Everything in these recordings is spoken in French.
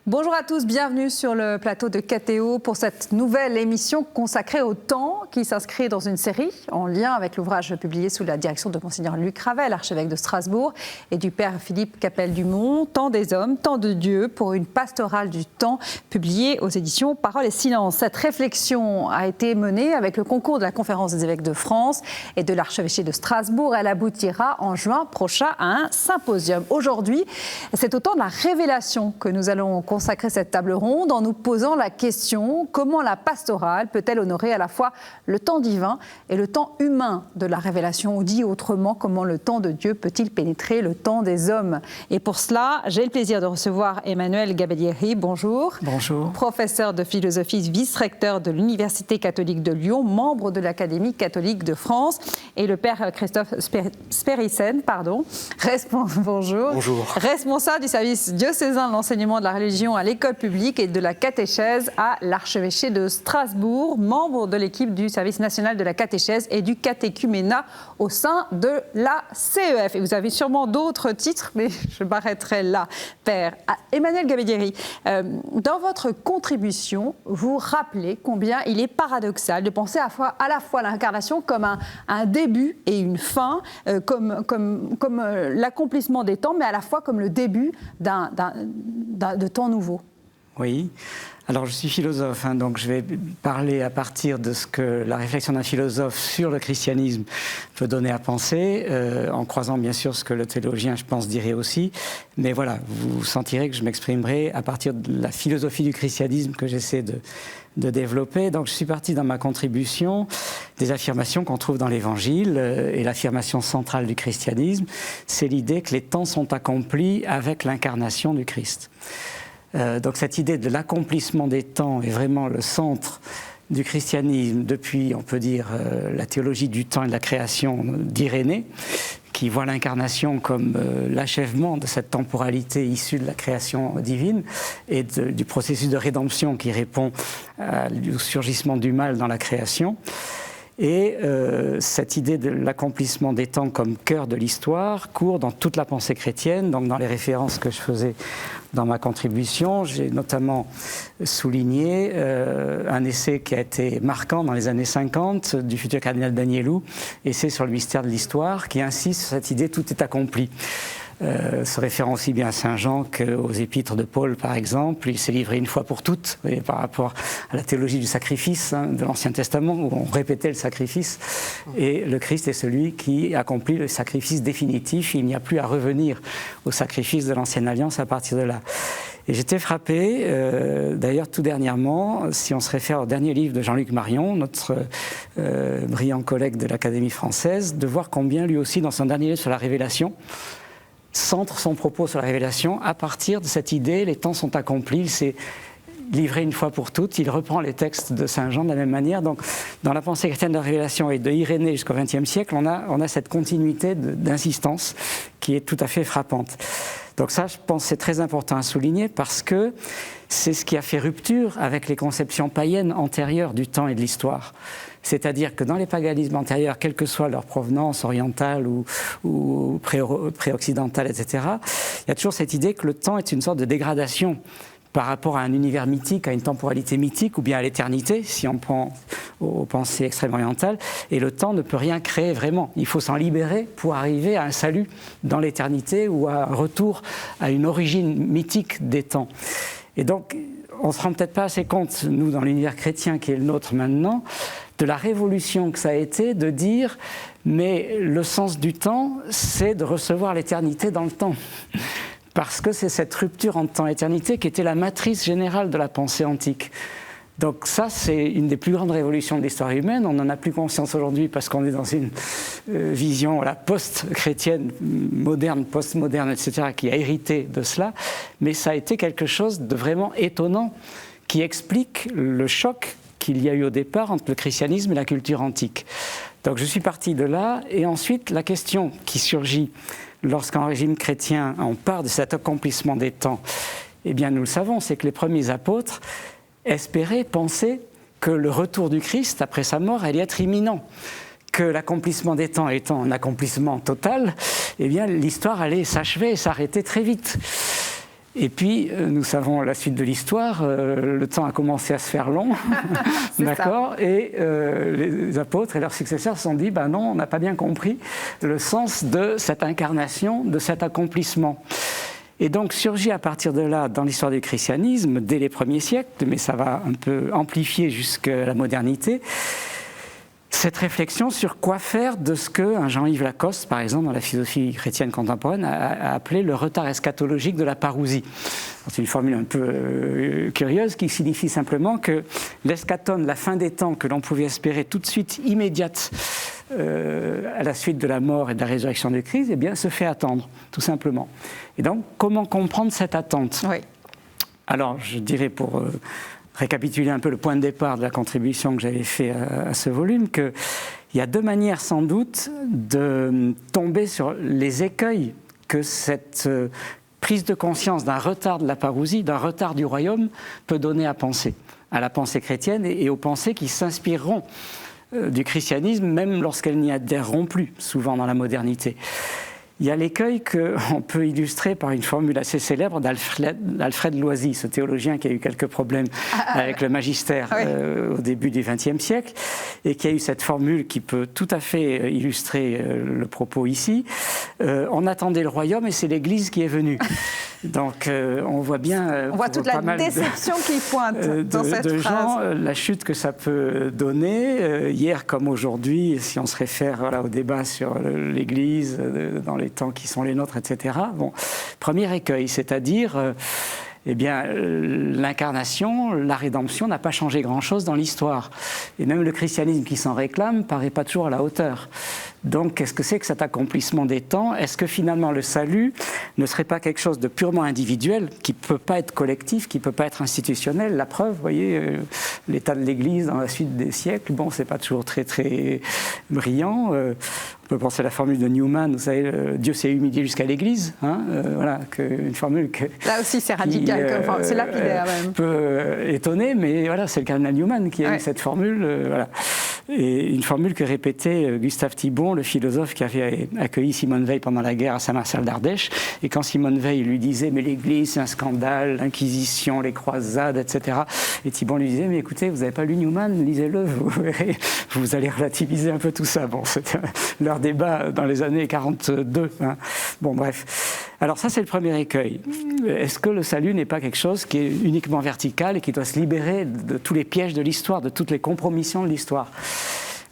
Bonjour à tous, bienvenue sur le plateau de KTO pour cette nouvelle émission consacrée au temps qui s'inscrit dans une série en lien avec l'ouvrage publié sous la direction de Monseigneur Luc Ravel, archevêque de Strasbourg, et du Père Philippe Capelle-Dumont, Temps des hommes, Temps de Dieu, pour une pastorale du temps publiée aux éditions Parole et Silence. Cette réflexion a été menée avec le concours de la Conférence des évêques de France et de l'archevêché de Strasbourg. Elle aboutira en juin prochain à un symposium. Aujourd'hui, c'est au temps de la révélation que nous allons consacrer cette table ronde en nous posant la question: comment la pastorale peut-elle honorer à la fois le temps divin et le temps humain de la révélation, ou dit autrement, comment le temps de Dieu peut-il pénétrer le temps des hommes? Et pour cela, j'ai le plaisir de recevoir Emmanuel Gabellieri. Bonjour. Bonjour. Professeur de philosophie, vice-recteur de l'Université catholique de Lyon, membre de l'Académie catholique de France, et le Père Christophe Spérissen, bonjour. Bonjour. Responsable du service diocésain de l'enseignement de la religion à l'école publique et de la catéchèse à l'archevêché de Strasbourg, membre de l'équipe du service national de la catéchèse et du catéchuménat au sein de la CEF. Et vous avez sûrement d'autres titres, mais je m'arrêterai là. Père Emmanuel Gabellieri, dans votre contribution, vous rappelez combien il est paradoxal de penser à la fois l'incarnation comme un début et une fin, comme l'accomplissement des temps, mais à la fois comme le début de temps nouveau. Oui. Alors, je suis philosophe, donc je vais parler à partir de ce que la réflexion d'un philosophe sur le christianisme peut donner à penser, en croisant bien sûr ce que le théologien, je pense, dirait aussi. Mais voilà, vous sentirez que je m'exprimerai à partir de la philosophie du christianisme que j'essaie de développer. Donc, je suis parti dans ma contribution des affirmations qu'on trouve dans l'Évangile, et l'affirmation centrale du christianisme, c'est l'idée que les temps sont accomplis avec l'incarnation du Christ. Donc cette idée de l'accomplissement des temps est vraiment le centre du christianisme depuis, on peut dire, la théologie du temps et de la création d'Irénée, qui voit l'incarnation comme l'achèvement de cette temporalité issue de la création divine et du processus de rédemption qui répond au surgissement du mal dans la création. Et cette idée de l'accomplissement des temps comme cœur de l'histoire court dans toute la pensée chrétienne. Donc dans les références que je faisais dans ma contribution, j'ai notamment souligné un essai qui a été marquant dans les années 50 du futur cardinal Danielou, essai sur le mystère de l'histoire, qui insiste sur cette idée « tout est accompli ». Se référant aussi bien à Saint Jean qu'aux épîtres de Paul, par exemple. Il s'est livré une fois pour toutes, et par rapport à la théologie du sacrifice de l'Ancien Testament, où on répétait le sacrifice. Et le Christ est celui qui accomplit le sacrifice définitif. Il n'y a plus à revenir au sacrifice de l'Ancienne Alliance à partir de là. Et j'étais frappé, d'ailleurs tout dernièrement, si on se réfère au dernier livre de Jean-Luc Marion, notre brillant collègue de l'Académie française, de voir combien lui aussi, dans son dernier livre sur la Révélation, centre son propos sur la révélation à partir de cette idée, les temps sont accomplis, il s'est livré une fois pour toutes, il reprend les textes de Saint Jean de la même manière. Donc dans la pensée chrétienne de la révélation et de Irénée jusqu'au XXe siècle, on a cette continuité d'insistance qui est tout à fait frappante. Donc ça, je pense, c'est très important à souligner parce que c'est ce qui a fait rupture avec les conceptions païennes antérieures du temps et de l'histoire. C'est-à-dire que dans les paganismes antérieurs, quelle que soit leur provenance orientale ou pré-occidentale, etc., il y a toujours cette idée que le temps est une sorte de dégradation par rapport à un univers mythique, à une temporalité mythique, ou bien à l'éternité, si on prend aux pensées extrême-orientales. Et le temps ne peut rien créer vraiment. Il faut s'en libérer pour arriver à un salut dans l'éternité ou à un retour à une origine mythique des temps. Et donc, on ne se rend peut-être pas assez compte, nous, dans l'univers chrétien qui est le nôtre maintenant, de la révolution que ça a été de dire « mais le sens du temps, c'est de recevoir l'éternité dans le temps ». Parce que c'est cette rupture entre temps et éternité qui était la matrice générale de la pensée antique. Donc ça, c'est une des plus grandes révolutions de l'histoire humaine. On n'en a plus conscience aujourd'hui parce qu'on est dans une vision post-chrétienne, moderne, post-moderne, etc., qui a hérité de cela. Mais ça a été quelque chose de vraiment étonnant qui explique le choc qu'il y a eu au départ entre le christianisme et la culture antique. Donc je suis parti de là. Et ensuite, la question qui surgit lorsqu'en régime chrétien, on part de cet accomplissement des temps, eh bien nous le savons, c'est que les premiers apôtres espéraient, pensaient que le retour du Christ après sa mort allait être imminent, que l'accomplissement des temps étant un accomplissement total, eh bien l'histoire allait s'achever et s'arrêter très vite. Et puis, nous savons la suite de l'histoire, le temps a commencé à se faire long, d'accord, et les apôtres et leurs successeurs se sont dit, ben non, on n'a pas bien compris le sens de cette incarnation, de cet accomplissement. Et donc surgit à partir de là, dans l'histoire du christianisme, dès les premiers siècles, mais ça va un peu amplifier jusqu'à la modernité, cette réflexion sur quoi faire de ce que Jean-Yves Lacoste, par exemple, dans la philosophie chrétienne contemporaine, a appelé le retard eschatologique de la parousie. C'est une formule un peu curieuse qui signifie simplement que l'eschaton, la fin des temps que l'on pouvait espérer tout de suite, immédiate, à la suite de la mort et de la résurrection de Christ, eh bien, se fait attendre, tout simplement. Et donc, comment comprendre cette attente ? Oui. Alors, je dirais pour récapituler un peu le point de départ de la contribution que j'avais fait à ce volume, qu'il y a deux manières sans doute de tomber sur les écueils que cette prise de conscience d'un retard de la parousie, d'un retard du royaume, peut donner à la pensée chrétienne et aux pensées qui s'inspireront du christianisme, même lorsqu'elles n'y adhéreront plus, souvent dans la modernité. Il y a l'écueil qu'on peut illustrer par une formule assez célèbre d'Alfred Loisy, ce théologien qui a eu quelques problèmes avec le magistère au début du XXe siècle, et qui a eu cette formule qui peut tout à fait illustrer le propos ici. On attendait le royaume et c'est l'Église qui est venue. Donc on voit bien... on voit toute la déception qui pointe dans cette phrase. Gens, la chute que ça peut donner, hier comme aujourd'hui, si on se réfère au débat sur l'Église, dans les temps qui sont les nôtres, etc. Bon, premier écueil, c'est-à-dire... eh bien, l'incarnation, la rédemption n'a pas changé grand-chose dans l'histoire. Et même le christianisme qui s'en réclame ne paraît pas toujours à la hauteur. Donc, qu'est-ce que c'est que cet accomplissement des temps ? Est-ce que finalement le salut ne serait pas quelque chose de purement individuel, qui ne peut pas être collectif, qui ne peut pas être institutionnel ? La preuve, vous voyez, l'état de l'Église dans la suite des siècles, bon, c'est pas toujours très, très brillant. On peut penser à la formule de Newman, vous savez, Dieu s'est humilié jusqu'à l'Église. Hein, voilà, une formule que... Là aussi, c'est radical, c'est lapidaire même. Peut étonner, mais voilà, c'est le cardinal Newman qui a eu cette formule. Voilà. Et une formule que répétait Gustave Thibon, le philosophe qui avait accueilli Simone Veil pendant la guerre à Saint-Marcel d'Ardèche. Et quand Simone Veil lui disait « mais l'Église, c'est un scandale, l'Inquisition, les croisades, etc. » Et Thibon lui disait « mais écoutez, vous n'avez pas lu Newman, lisez-le, vous verrez, vous allez relativiser un peu tout ça. » Bon, c'était leur débat dans les années 42. Hein. Bon, bref. Alors ça, c'est le premier écueil. Est-ce que le salut n'est pas quelque chose qui est uniquement vertical et qui doit se libérer de tous les pièges de l'histoire, de toutes les compromissions de l'histoire ?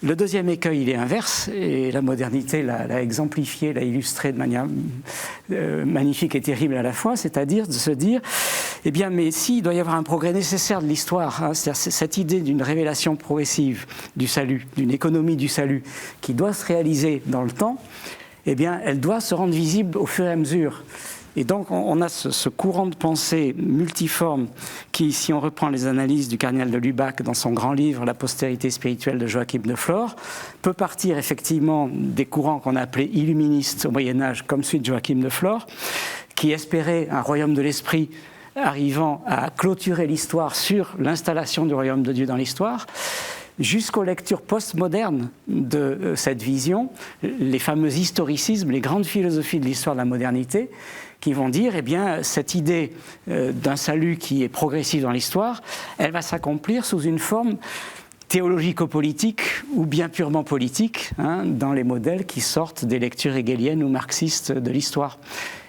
Le deuxième écueil, il est inverse, et la modernité l'a exemplifié, l'a illustré de manière magnifique et terrible à la fois, c'est-à-dire de se dire, eh bien, mais s'il doit y avoir un progrès nécessaire de l'histoire, hein, c'est-à-dire cette idée d'une révélation progressive du salut, d'une économie du salut, qui doit se réaliser dans le temps, eh bien, elle doit se rendre visible au fur et à mesure. Et donc, on a ce courant de pensée multiforme qui, si on reprend les analyses du cardinal de Lubac dans son grand livre « La postérité spirituelle de Joachim de Flore », peut partir effectivement des courants qu'on a appelés illuministes au Moyen-Âge, comme celui de Joachim de Flore, qui espéraient un royaume de l'esprit arrivant à clôturer l'histoire sur l'installation du royaume de Dieu dans l'histoire, jusqu'aux lectures postmodernes de cette vision, les fameux historicismes, les grandes philosophies de l'histoire de la modernité, qui vont dire, eh bien, cette idée d'un salut qui est progressif dans l'histoire, elle va s'accomplir sous une forme théologico-politique ou bien purement politique, hein, dans les modèles qui sortent des lectures hegéliennes ou marxistes de l'histoire.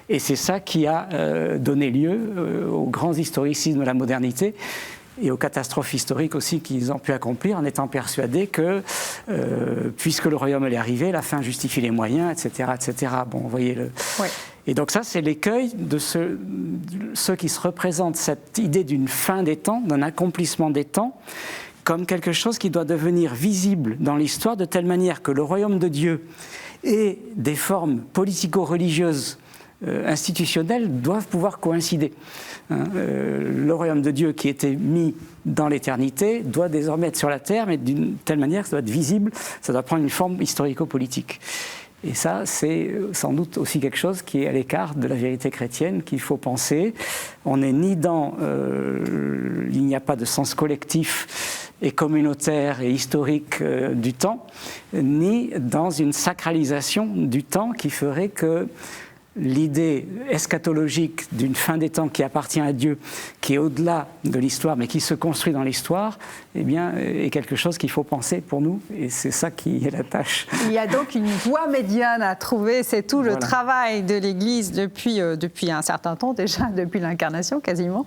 Et c'est ça qui a donné lieu aux grands historicismes de la modernité, et aux catastrophes historiques aussi qu'ils ont pu accomplir en étant persuadés que, puisque le royaume allait arriver, la fin justifie les moyens, etc. etc. Bon, vous voyez le... Ouais. Et donc ça, c'est l'écueil de ceux qui se représentent cette idée d'une fin des temps, d'un accomplissement des temps, comme quelque chose qui doit devenir visible dans l'histoire de telle manière que le royaume de Dieu et des formes politico-religieuses institutionnelles doivent pouvoir coïncider. Le royaume de Dieu qui était mis dans l'éternité doit désormais être sur la terre, mais d'une telle manière que ça doit être visible, ça doit prendre une forme historico-politique. Et ça, c'est sans doute aussi quelque chose qui est à l'écart de la vérité chrétienne qu'il faut penser. On n'est ni dans... il n'y a pas de sens collectif et communautaire et historique du temps, ni dans une sacralisation du temps qui ferait que l'idée eschatologique d'une fin des temps qui appartient à Dieu, qui est au-delà de l'histoire, mais qui se construit dans l'histoire, eh bien, est quelque chose qu'il faut penser pour nous, et c'est ça qui est la tâche. Il y a donc une voie médiane à trouver, c'est tout le travail de l'Église depuis un certain temps, déjà depuis l'incarnation quasiment.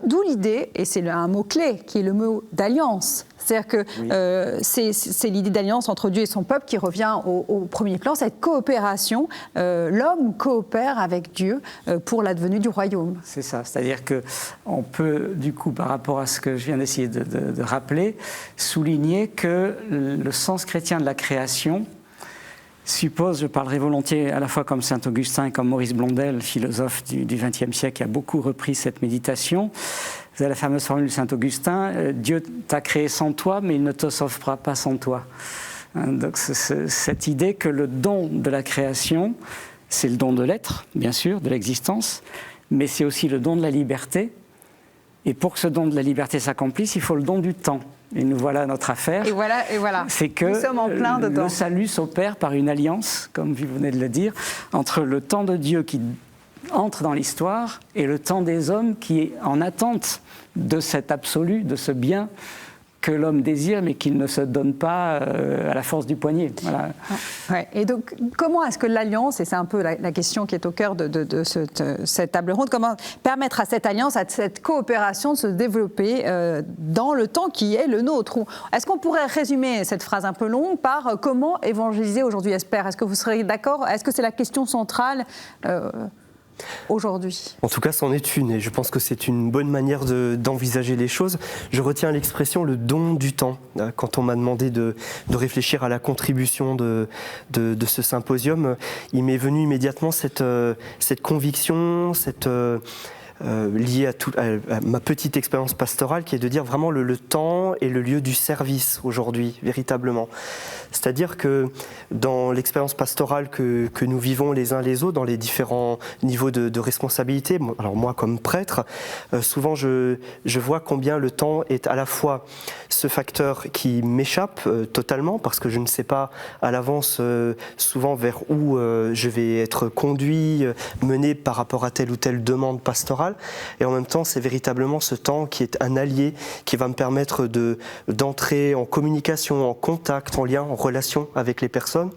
D'où l'idée, et c'est un mot-clé, qui est le mot d'alliance. C'est-à-dire que c'est l'idée d'alliance entre Dieu et son peuple qui revient au premier plan, cette coopération. L'homme coopère avec Dieu pour l'advenue du royaume. C'est ça, c'est-à-dire qu'on peut, du coup, par rapport à ce que je viens d'essayer de rappeler, souligner que le sens chrétien de la création suppose, je parlerai volontiers à la fois comme saint Augustin et comme Maurice Blondel, philosophe du XXe siècle, qui a beaucoup repris cette méditation. Vous avez la fameuse formule de saint Augustin, Dieu t'a créé sans toi, mais il ne te sauvera pas sans toi. Donc cette idée que le don de la création, c'est le don de l'être, bien sûr, de l'existence, mais c'est aussi le don de la liberté. Et pour que ce don de la liberté s'accomplisse, il faut le don du temps. Et nous voilà à notre affaire. Et voilà. C'est que nous sommes en plein dedans. Le salut s'opère par une alliance, comme vous venez de le dire, entre le temps de Dieu qui entre dans l'histoire et le temps des hommes qui est en attente de cet absolu, de ce bien que l'homme désire, mais qu'il ne se donne pas à la force du poignet. Voilà. Ouais. Et donc, comment est-ce que l'alliance, et c'est un peu la question qui est au cœur de cette table ronde, comment permettre à cette alliance, à cette coopération de se développer dans le temps qui est le nôtre? Est-ce qu'on pourrait résumer cette phrase un peu longue par comment évangéliser aujourd'hui, Esper? Est-ce que vous serez d'accord? Est-ce que c'est la question centrale aujourd'hui? En tout cas, c'en est une, et je pense que c'est une bonne manière d'envisager les choses. Je retiens l'expression le don du temps. Quand on m'a demandé de réfléchir à la contribution de ce symposium, il m'est venu immédiatement cette conviction, liée à ma petite expérience pastorale, qui est de dire vraiment le temps est le lieu du service aujourd'hui, véritablement. C'est-à-dire que dans l'expérience pastorale que nous vivons les uns les autres, dans les différents niveaux de responsabilité, alors moi comme prêtre, souvent je vois combien le temps est à la fois ce facteur qui m'échappe totalement, parce que je ne sais pas à l'avance souvent vers où je vais être conduit, mené par rapport à telle ou telle demande pastorale, et en même temps c'est véritablement ce temps qui est un allié, qui va me permettre d'entrer en communication, en contact, en lien, en relation avec les personnes,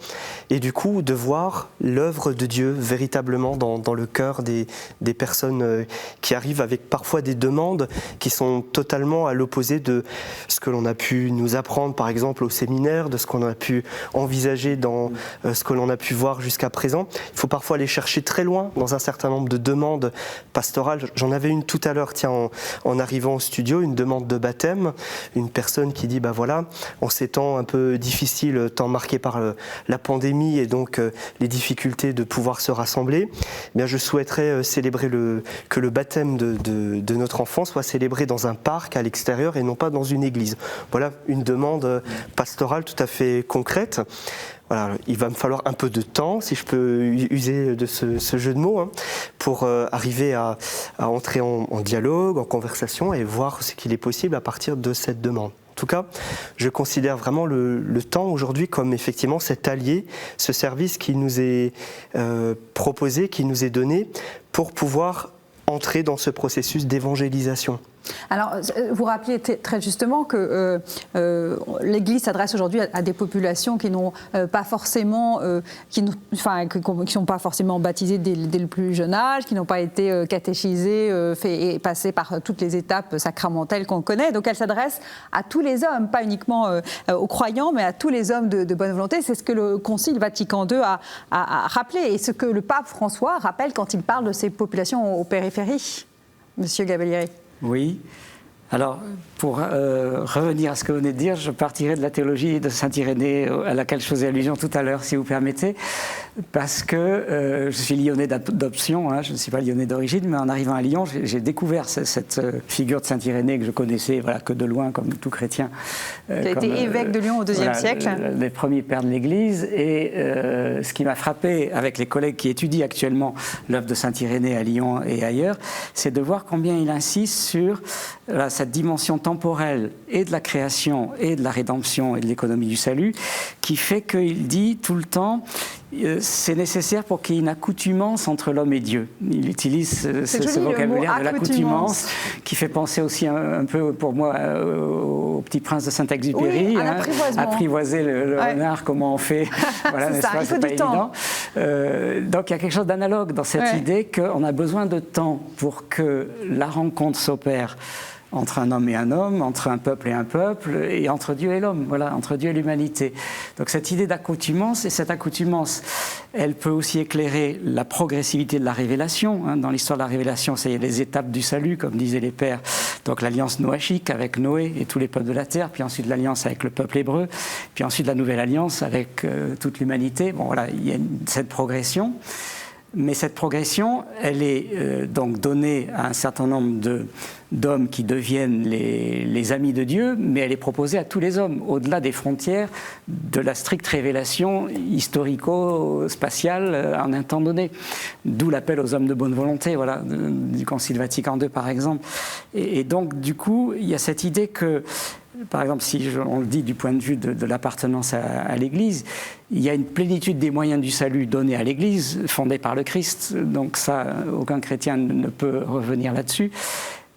et du coup de voir l'œuvre de Dieu véritablement dans le cœur des personnes qui arrivent avec parfois des demandes qui sont totalement à l'opposé de ce que l'on a pu nous apprendre par exemple au séminaire, de ce qu'on a pu envisager dans ce que l'on a pu voir jusqu'à présent. Il faut parfois aller chercher très loin dans un certain nombre de demandes pastorales. J'en avais une tout à l'heure, tiens, en arrivant au studio, une demande de baptême, une personne qui dit bah voilà, en ces temps un peu difficiles, temps marqué par la pandémie et donc les difficultés de pouvoir se rassembler, eh bien je souhaiterais célébrer que le baptême de notre enfant soit célébré dans un parc à l'extérieur et non pas dans une église. Voilà une demande pastorale tout à fait concrète. Voilà, il va me falloir un peu de temps, si je peux user de ce jeu de mots, pour arriver à entrer en dialogue, en conversation et voir ce qu'il est possible à partir de cette demande. En tout cas, je considère vraiment le temps aujourd'hui comme effectivement cet allié, ce service qui nous est proposé, qui nous est donné pour pouvoir entrer dans ce processus d'évangélisation. Alors, vous rappeliez très justement que l'Église s'adresse aujourd'hui à des populations qui n'ont pas forcément, qui sont pas forcément baptisées dès le plus jeune âge, qui n'ont pas été catéchisées et passées par toutes les étapes sacramentelles qu'on connaît. Donc, elle s'adresse à tous les hommes, pas uniquement aux croyants, mais à tous les hommes de bonne volonté. C'est ce que le Concile Vatican II a rappelé et ce que le pape François rappelle quand il parle de ces populations aux périphéries. Monsieur Gabellieri. Oui. Alors, pour revenir à ce que vous venez de dire, je partirai de la théologie de saint Irénée à laquelle je faisais allusion tout à l'heure, si vous permettez, parce que je suis lyonnais d'adoption, je ne suis pas lyonnais d'origine, mais en arrivant à Lyon, j'ai découvert cette figure de saint Irénée que je connaissais que de loin, comme tout chrétien. Qui a été évêque de Lyon au IIe siècle. Les premiers pères de l'Église, et ce qui m'a frappé avec les collègues qui étudient actuellement l'œuvre de saint Irénée à Lyon et ailleurs, c'est de voir combien il insiste sur cette dimension temporelle et de la création et de la rédemption et de l'économie du salut, qui fait qu'il dit tout le temps c'est nécessaire pour qu'il y ait une accoutumance entre l'homme et Dieu. Il utilise ce vocabulaire de l'accoutumance qui fait penser aussi un peu pour moi au Petit Prince de Saint-Exupéry. Oui, apprivoiser le renard, comment on fait. Voilà, n'est-ce pas, c'est pas évident. Donc il y a quelque chose d'analogue dans cette idée qu'on a besoin de temps pour que la rencontre s'opère entre un homme et un homme, entre un peuple et un peuple, et entre Dieu et l'homme, voilà, entre Dieu et l'humanité. Donc cette idée d'accoutumance, et cette accoutumance, elle peut aussi éclairer la progressivité de la révélation. Dans l'histoire de la révélation, c'est les étapes du salut, comme disaient les pères. Donc l'alliance noachique avec Noé et tous les peuples de la terre, puis ensuite l'alliance avec le peuple hébreu, puis ensuite la nouvelle alliance avec toute l'humanité. Bon voilà, il y a cette progression. Mais cette progression, elle est donc donnée à un certain nombre d'hommes qui deviennent les amis de Dieu, mais elle est proposée à tous les hommes, au-delà des frontières de la stricte révélation historico-spatiale en un temps donné. D'où l'appel aux hommes de bonne volonté, voilà, du Concile Vatican II par exemple. Et donc du coup, il y a cette idée que, par exemple, si on le dit du point de vue de l'appartenance à l'Église, il y a une plénitude des moyens du salut donnés à l'Église, fondée par le Christ. Donc ça, aucun chrétien ne peut revenir là-dessus.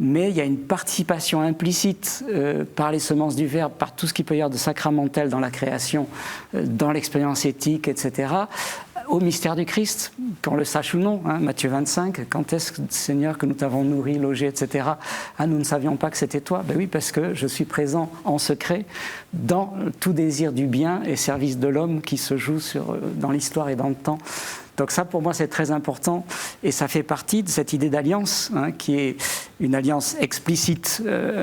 Mais il y a une participation implicite par les semences du Verbe, par tout ce qu'il peut y avoir de sacramentel dans la création, dans l'expérience éthique, etc., au mystère du Christ, qu'on le sache ou non. Matthieu 25, quand est-ce, Seigneur, que nous t'avons nourri, logé, etc. Ah, nous ne savions pas que c'était toi. Ben oui, parce que je suis présent en secret dans tout désir du bien et service de l'homme qui se joue dans l'histoire et dans le temps. Donc ça, pour moi, c'est très important et ça fait partie de cette idée d'alliance, qui est une alliance explicite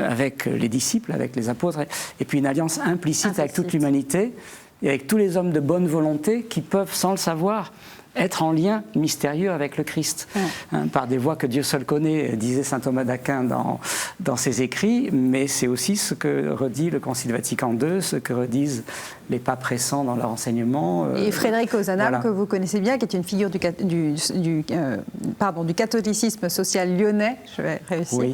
avec les disciples, avec les apôtres, et puis une alliance implicite avec toute l'humanité et avec tous les hommes de bonne volonté qui peuvent, sans le savoir, être en lien mystérieux avec le Christ, par des voies que Dieu seul connaît, disait saint Thomas d'Aquin dans ses écrits, mais c'est aussi ce que redit le Concile Vatican II, ce que redisent les papes récents dans leur enseignement. Et Frédéric Ozanam, que vous connaissez bien, qui est une figure du catholicisme social lyonnais, je vais réussir,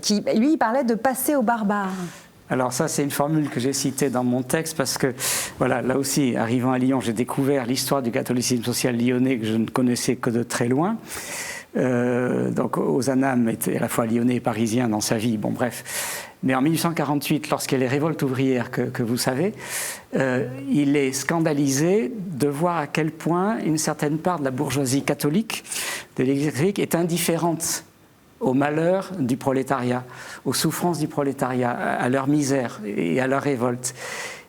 qui, lui, parlait de passer aux barbares. Alors ça, c'est une formule que j'ai citée dans mon texte parce que, voilà, là aussi, arrivant à Lyon, j'ai découvert l'histoire du catholicisme social lyonnais que je ne connaissais que de très loin. Donc Ozanam était à la fois lyonnais et parisien dans sa vie, bon bref. Mais en 1848, lorsqu'il y a les révoltes ouvrières que vous savez, il est scandalisé de voir à quel point une certaine part de la bourgeoisie catholique, de l'Église catholique, est indifférente au malheur du prolétariat, aux souffrances du prolétariat, à leur misère et à leur révolte.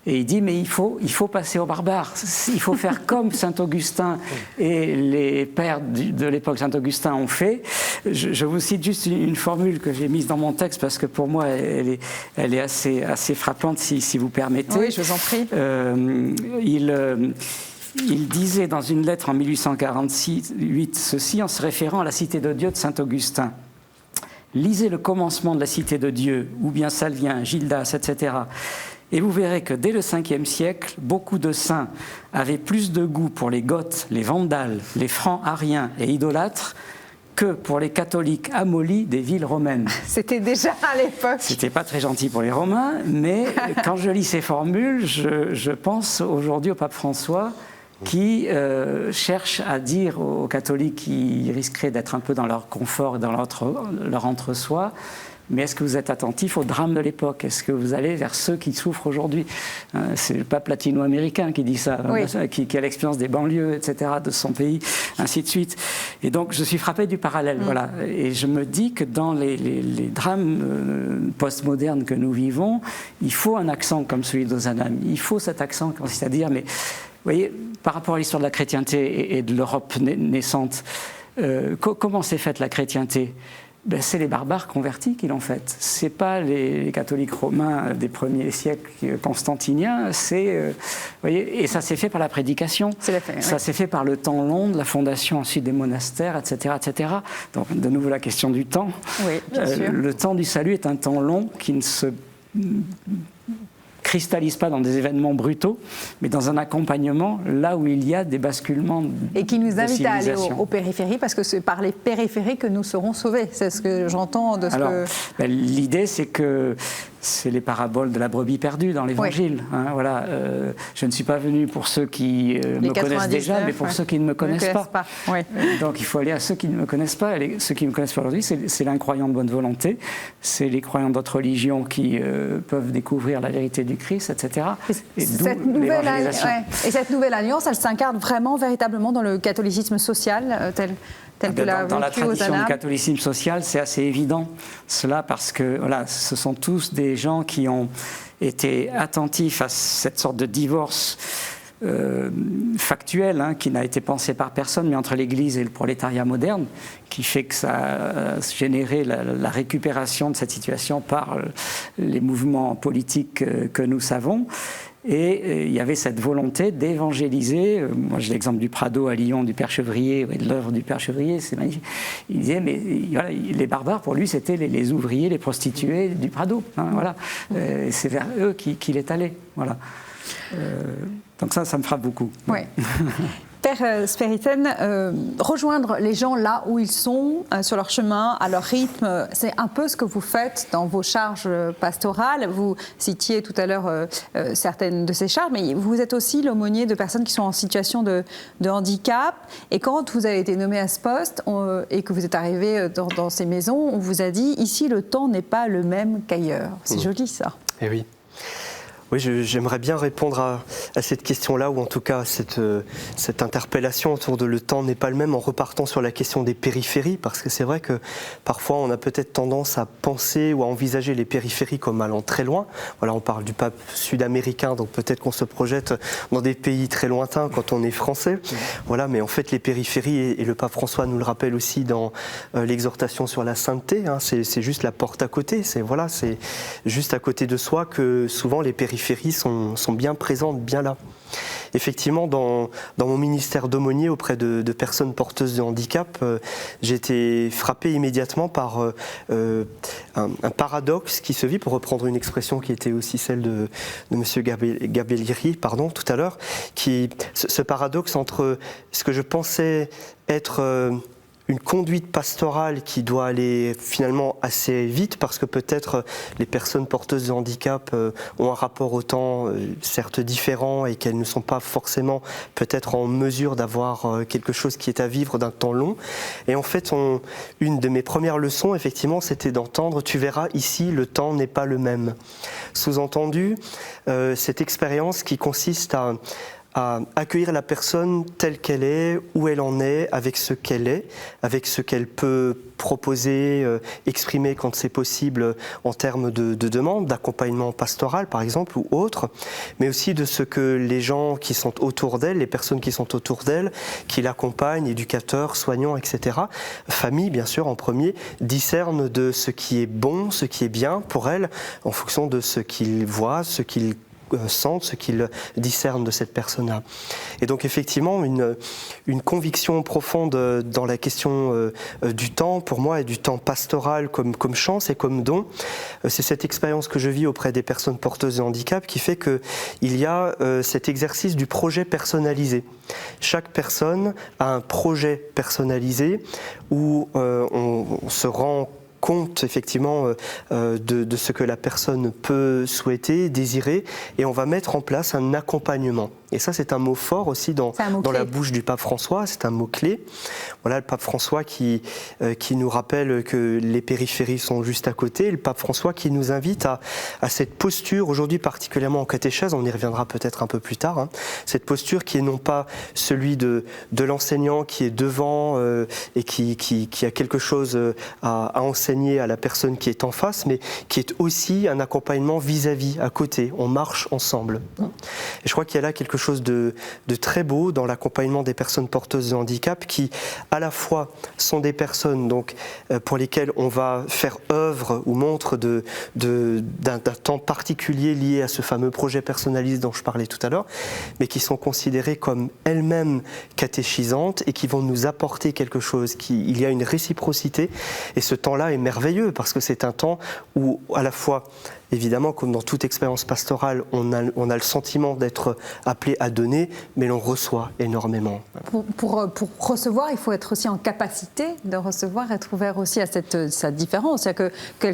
Et il dit, mais il faut passer aux barbares, il faut faire comme Saint-Augustin et les pères de l'époque Saint-Augustin ont fait. Je vous cite juste une formule que j'ai mise dans mon texte parce que pour moi, elle est assez frappante, si vous permettez. Oui, je vous en prie. Il disait dans une lettre en 1848 ceci, en se référant à la Cité de Dieu de Saint-Augustin. Lisez le commencement de la Cité de Dieu, ou bien Salvien, Gildas, etc. Et vous verrez que dès le 5e siècle, beaucoup de saints avaient plus de goût pour les Goths, les Vandales, les Francs ariens et idolâtres que pour les catholiques amollis des villes romaines. C'était déjà à l'époque. C'était pas très gentil pour les Romains, mais quand je lis ces formules, je pense aujourd'hui au pape François, qui cherche à dire aux catholiques qui risqueraient d'être un peu dans leur confort, dans leur entre-soi, mais est-ce que vous êtes attentifs au drame de l'époque? Est-ce que vous allez vers ceux qui souffrent aujourd'hui? C'est le pape latino-américain qui dit ça, qui a l'expérience des banlieues, etc., de son pays, ainsi de suite. Et donc, je suis frappé du parallèle, voilà. Et je me dis que dans les drames postmodernes que nous vivons, il faut un accent comme celui d'Ozanam. Il faut cet accent, c'est-à-dire, mais vous voyez, par rapport à l'histoire de la chrétienté et de l'Europe naissante, comment s'est faite la chrétienté? C'est les barbares convertis qui l'ont faite. Ce n'est pas les catholiques romains des premiers siècles constantiniens, voyez, et ça s'est fait par la prédication. Ça s'est fait par le temps long de la fondation ensuite des monastères, etc., etc. Donc, de nouveau, la question du temps. Oui, bien sûr. Le temps du salut est un temps long qui ne se cristallise pas dans des événements brutaux, mais dans un accompagnement là où il y a des basculements. Et qui nous invite à aller aux périphéries, parce que c'est par les périphéries que nous serons sauvés. C'est ce que j'entends de ce que... L'idée, c'est que c'est les paraboles de la brebis perdue dans l'Évangile. Oui. Hein, voilà, je ne suis pas venu pour ceux qui me connaissent déjà, mais pour ceux qui ne me connaissent pas. Oui. Donc il faut aller à ceux qui ne me connaissent pas. Et ceux qui ne me connaissent pas aujourd'hui, c'est l'incroyant de bonne volonté, c'est les croyants d'autres religions qui peuvent découvrir la vérité du Christ, etc. Et cette nouvelle alliance, elle s'incarne vraiment, véritablement dans le catholicisme social tel que dans la tradition du catholicisme social, c'est assez évident cela, parce que voilà, ce sont tous des gens qui ont été attentifs à cette sorte de divorce factuel, hein, qui n'a été pensé par personne, mais entre l'Église et le prolétariat moderne, qui fait que ça a généré la récupération de cette situation par les mouvements politiques que nous savons. Et il y avait cette volonté d'évangéliser. Moi, j'ai l'exemple du Prado à Lyon, du Père Chevrier, et de l'œuvre du Père Chevrier, c'est magnifique. Il disait, mais voilà, les barbares, pour lui, c'était les ouvriers, les prostituées du Prado. Hein, voilà. C'est vers eux qu'il est allé. Voilà. Donc ça me frappe beaucoup. Oui. Père Spériten, rejoindre les gens là où ils sont, sur leur chemin, à leur rythme, c'est un peu ce que vous faites dans vos charges pastorales. Vous citiez tout à l'heure certaines de ces charges, mais vous êtes aussi l'aumônier de personnes qui sont en situation de handicap. Et quand vous avez été nommé à ce poste et que vous êtes arrivé dans ces maisons, on vous a dit, ici le temps n'est pas le même qu'ailleurs. C'est joli ça. Eh oui. Oui, j'aimerais bien répondre à cette question-là, ou en tout cas cette interpellation autour de le temps n'est pas le même, en repartant sur la question des périphéries, parce que c'est vrai que parfois on a peut-être tendance à penser ou à envisager les périphéries comme allant très loin. Voilà, on parle du pape sud-américain, donc peut-être qu'on se projette dans des pays très lointains quand on est français. Voilà, mais en fait les périphéries, et le pape François nous le rappelle aussi dans l'exhortation sur la sainteté, hein, c'est juste la porte à côté, c'est juste à côté de soi que souvent les périphéries sont bien présentes, bien là. Effectivement, dans mon ministère d'aumônier auprès de personnes porteuses de handicap, j'ai été frappé immédiatement par un paradoxe qui se vit, pour reprendre une expression qui était aussi celle de M. Gabellieri, tout à l'heure, ce paradoxe entre ce que je pensais être une conduite pastorale qui doit aller finalement assez vite, parce que peut-être les personnes porteuses de handicap ont un rapport au temps certes différent, et qu'elles ne sont pas forcément peut-être en mesure d'avoir quelque chose qui est à vivre d'un temps long. Et en fait, une de mes premières leçons, effectivement, c'était d'entendre « tu verras, ici, le temps n'est pas le même ». Sous-entendu, cette expérience qui consiste à accueillir la personne telle qu'elle est, où elle en est, avec ce qu'elle est, avec ce qu'elle peut proposer, exprimer quand c'est possible en termes de demande, d'accompagnement pastoral par exemple ou autre, mais aussi de ce que les gens qui sont autour d'elle, les personnes qui sont autour d'elle, qui l'accompagnent, éducateurs, soignants, etc., famille bien sûr en premier, discernent de ce qui est bon, ce qui est bien pour elle, en fonction de ce qu'ils voient, ce qu'ils sentent, ce qu'ils discernent de cette personne-là. Et donc effectivement, une conviction profonde dans la question du temps, pour moi, et du temps pastoral comme chance et comme don, c'est cette expérience que je vis auprès des personnes porteuses de handicap qui fait qu'il y a cet exercice du projet personnalisé. Chaque personne a un projet personnalisé où on se rend compte effectivement de ce que la personne peut souhaiter, désirer, et on va mettre en place un accompagnement. Et ça, c'est un mot fort aussi dans la bouche du pape François, c'est un mot-clé. Voilà, le pape François qui nous rappelle que les périphéries sont juste à côté, le pape François qui nous invite à cette posture, aujourd'hui particulièrement en catéchèse, on y reviendra peut-être un peu plus tard, hein, cette posture qui est non pas celui de l'enseignant qui est devant et qui a quelque chose à enseigner à la personne qui est en face, mais qui est aussi un accompagnement vis-à-vis, à côté, on marche ensemble. Et je crois qu'il y a là quelque chose de très beau dans l'accompagnement des personnes porteuses de handicap qui, à la fois, sont des personnes donc, pour lesquelles on va faire œuvre ou montre d'un temps particulier lié à ce fameux projet personnalisé dont je parlais tout à l'heure, mais qui sont considérées comme elles-mêmes catéchisantes et qui vont nous apporter quelque chose. Il y a une réciprocité et ce temps-là est merveilleux parce que c'est un temps où, à la fois, évidemment, comme dans toute expérience pastorale, on a le sentiment d'être appelé à donner, mais l'on reçoit énormément. Pour recevoir, il faut être aussi en capacité de recevoir, être ouvert aussi à cette différence. C'est-à-dire que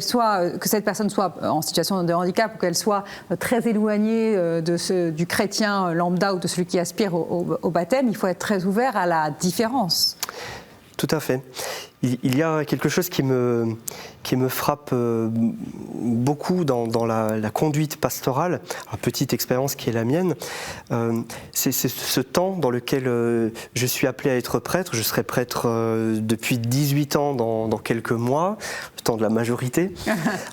cette personne soit en situation de handicap ou qu'elle soit très éloignée du chrétien lambda ou de celui qui aspire au baptême, il faut être très ouvert à la différence. Tout à fait. Il y a quelque chose qui me frappe beaucoup dans la conduite pastorale, une petite expérience qui est la mienne, c'est ce temps dans lequel je suis appelé à être prêtre. Je serai prêtre depuis 18 ans dans quelques mois, le temps de la majorité,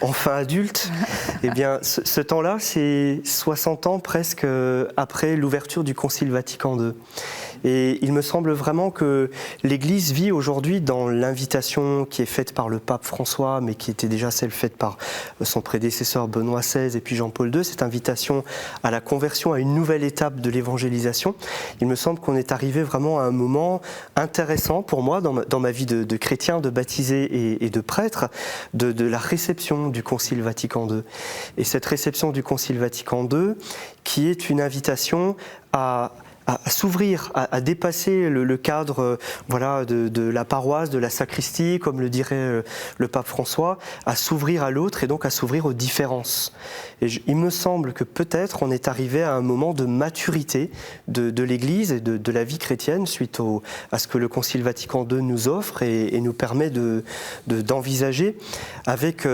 enfin adulte. Eh bien, ce temps-là, c'est 60 ans presque après l'ouverture du Concile Vatican II. Et il me semble vraiment que l'Église vit aujourd'hui dans l'invitation qui est faite par le pape François, mais qui était déjà celle faite par son prédécesseur Benoît XVI et puis Jean-Paul II, cette invitation à la conversion, à une nouvelle étape de l'évangélisation. Il me semble qu'on est arrivé vraiment à un moment intéressant pour moi dans ma vie de chrétien, de baptisé et de prêtre, de la réception du Concile Vatican II. Et cette réception du Concile Vatican II, qui est une invitation à s'ouvrir, à dépasser le cadre de la paroisse, de la sacristie, comme le dirait le pape François, à s'ouvrir à l'autre et donc à s'ouvrir aux différences. Et il me semble que peut-être on est arrivé à un moment de maturité de l'Église et de la vie chrétienne suite à ce que le Concile Vatican II nous offre et nous permet d'envisager avec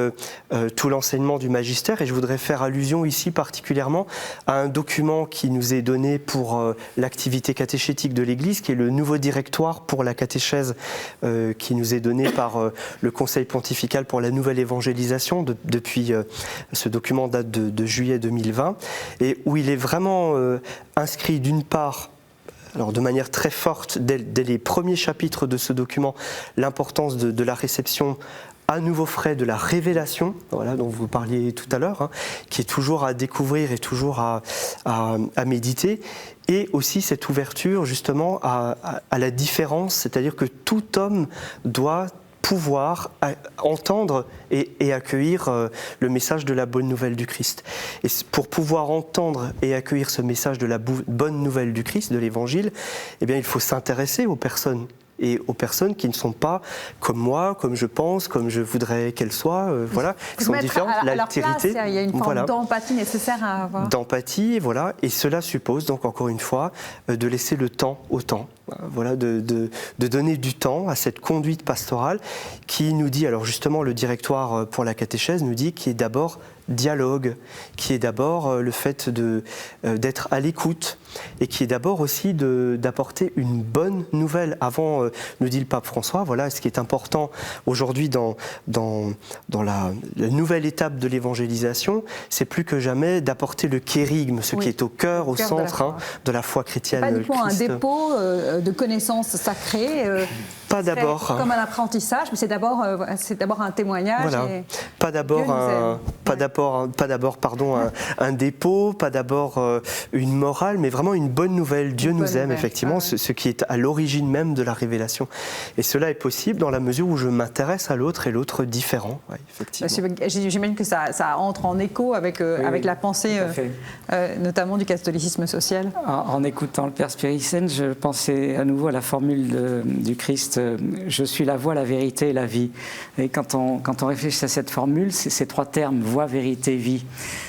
tout l'enseignement du magistère. Et je voudrais faire allusion ici particulièrement à un document qui nous est donné pour l'activité catéchétique de l'Église, qui est le nouveau directoire pour la catéchèse qui nous est donné par le Conseil pontifical pour la nouvelle évangélisation depuis ce document date de juillet 2020, et où il est vraiment inscrit d'une part, alors de manière très forte, dès les premiers chapitres de ce document, l'importance de la réception à nouveau frais de la révélation, dont vous parliez tout à l'heure, qui est toujours à découvrir et toujours à méditer, et aussi cette ouverture justement à la différence, c'est-à-dire que tout homme doit pouvoir entendre et accueillir le message de la bonne nouvelle du Christ. Et pour pouvoir entendre et accueillir ce message de la bonne nouvelle du Christ, de l'Évangile, eh bien, il faut s'intéresser aux personnes. Et aux personnes qui ne sont pas comme moi, comme je pense, comme je voudrais qu'elles soient, qui sont différentes. L'altérité, il y a une forme d'empathie nécessaire à avoir. D'empathie, voilà, et cela suppose donc encore une fois de laisser le temps au temps, de donner du temps à cette conduite pastorale qui nous dit, alors justement le directoire pour la catéchèse nous dit qu'il est d'abord dialogue, qui est d'abord le fait d'être à l'écoute et qui est d'abord aussi d'apporter une bonne nouvelle. Avant, nous dit le pape François, ce qui est important aujourd'hui dans la nouvelle étape de l'évangélisation, c'est plus que jamais d'apporter le kérygme, ce qui est au cœur, au centre de la foi chrétienne. Pas du tout un dépôt de connaissances sacrées. Pas d'abord. Comme un apprentissage, mais c'est d'abord un témoignage. Voilà. Pas d'abord un dépôt, pas d'abord une morale, mais vraiment une bonne nouvelle. Dieu nous aime, effectivement, ce qui est à l'origine même de la révélation. Et cela est possible dans la mesure où je m'intéresse à l'autre et l'autre différent. Ouais, effectivement. J'imagine que ça entre en écho avec la pensée, notamment du catholicisme social. En écoutant le Père Spiricène, je pensais à nouveau à la formule du Christ. Je suis la voie, la vérité et la vie. Et quand on réfléchit à cette formule, ces trois termes, voie, vérité, vie,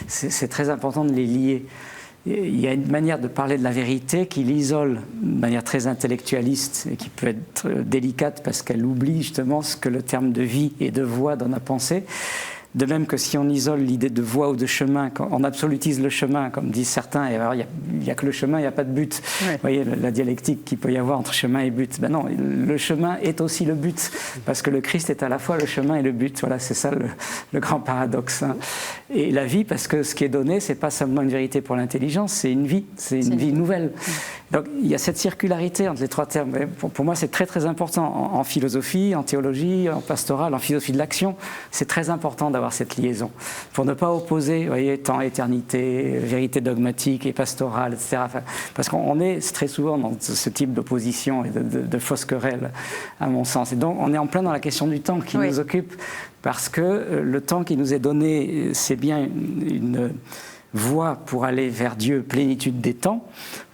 c'est très important de les lier. Il y a une manière de parler de la vérité qui l'isole de manière très intellectualiste et qui peut être délicate parce qu'elle oublie justement ce que le terme de vie et de voie donne à penser. De même que si on isole l'idée de voie ou de chemin, quand on absolutise le chemin, comme disent certains, et alors il n'y a que le chemin, il n'y a pas de but. Oui. Vous voyez la dialectique qu'il peut y avoir entre chemin et but. Ben non, le chemin est aussi le but, parce que le Christ est à la fois le chemin et le but. Voilà, c'est ça le grand paradoxe. Et la vie, parce que ce qui est donné, c'est pas seulement une vérité pour l'intelligence, c'est une vie nouvelle. Donc il y a cette circularité entre les trois termes. Pour moi, c'est très très important en philosophie, en théologie, en pastorale, en philosophie de l'action. C'est très important d'avoir cette liaison pour ne pas opposer, vous voyez, temps, éternité, vérité dogmatique et pastorale, etc. Enfin, parce qu'on est très souvent dans ce type d'opposition et de fausses querelles, à mon sens. Et donc on est en plein dans la question du temps qui nous occupe, parce que le temps qui nous est donné, c'est bien une voie pour aller vers Dieu, plénitude des temps.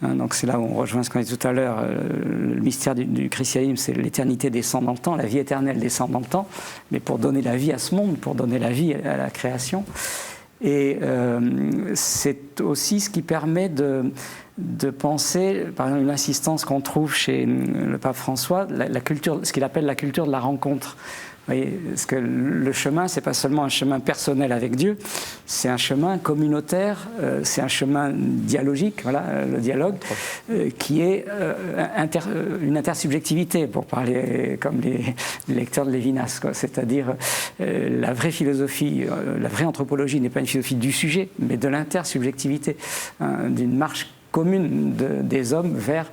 Donc c'est là où on rejoint ce qu'on a dit tout à l'heure, le mystère du christianisme, c'est l'éternité descend dans le temps, la vie éternelle descend dans le temps, mais pour donner la vie à ce monde, pour donner la vie à la création. Et c'est aussi ce qui permet de penser, par exemple, une insistance qu'on trouve chez le pape François, la culture, ce qu'il appelle la culture de la rencontre. Vous voyez, parce que le chemin, c'est pas seulement un chemin personnel avec Dieu, c'est un chemin communautaire, c'est un chemin dialogique, voilà, le dialogue, qui est une intersubjectivité, pour parler comme les lecteurs de Lévinas, quoi. C'est-à-dire la vraie philosophie, la vraie anthropologie n'est pas une philosophie du sujet, mais de l'intersubjectivité, d'une marche commune des hommes vers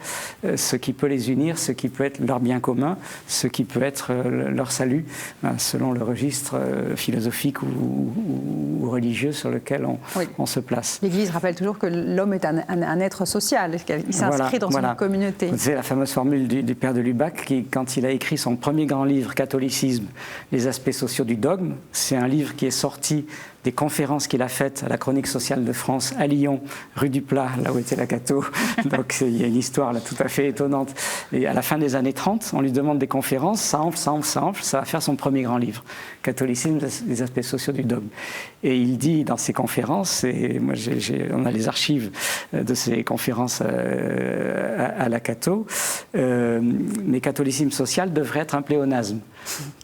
ce qui peut les unir, ce qui peut être leur bien commun, ce qui peut être leur salut, selon le registre philosophique ou religieux sur lequel on se place. L'Église rappelle toujours que l'homme est un être social, il s'inscrit dans une communauté. C'est la fameuse formule du père de Lubac qui, quand il a écrit son premier grand livre, Catholicisme, les aspects sociaux du dogme, c'est un livre qui est sorti des conférences qu'il a faites à la Chronique sociale de France à Lyon, rue du Plat, là où était la Catho. Donc il y a une histoire là tout à fait étonnante. Et à la fin des années 30, on lui demande des conférences, ça va faire son premier grand livre, Catholicisme, les aspects sociaux du dogme. Et il dit dans ses conférences, et moi on a les archives de ces conférences à la Catho, mais catholicisme social devrait être un pléonasme.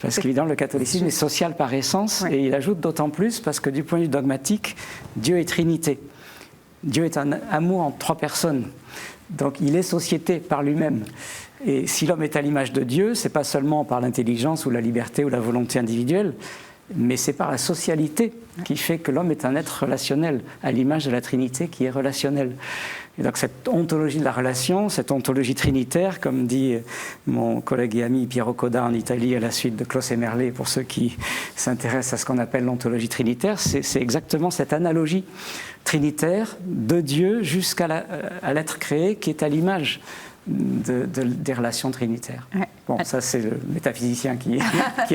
Parce qu'évidemment, le catholicisme est social par essence, et il ajoute d'autant plus parce que du point de vue dogmatique, Dieu est Trinité. Dieu est un amour en trois personnes. Donc il est société par lui-même. Et si l'homme est à l'image de Dieu, c'est pas seulement par l'intelligence ou la liberté ou la volonté individuelle, mais c'est par la socialité qui fait que l'homme est un être relationnel, à l'image de la Trinité qui est relationnelle. Et donc cette ontologie de la relation, cette ontologie trinitaire, comme dit mon collègue et ami Piero Coda en Italie à la suite de Klaus Emerle, pour ceux qui s'intéressent à ce qu'on appelle l'ontologie trinitaire, c'est exactement cette analogie trinitaire de Dieu jusqu'à l'être créé qui est à l'image des relations trinitaires. Ouais. Bon, ça c'est le métaphysicien qui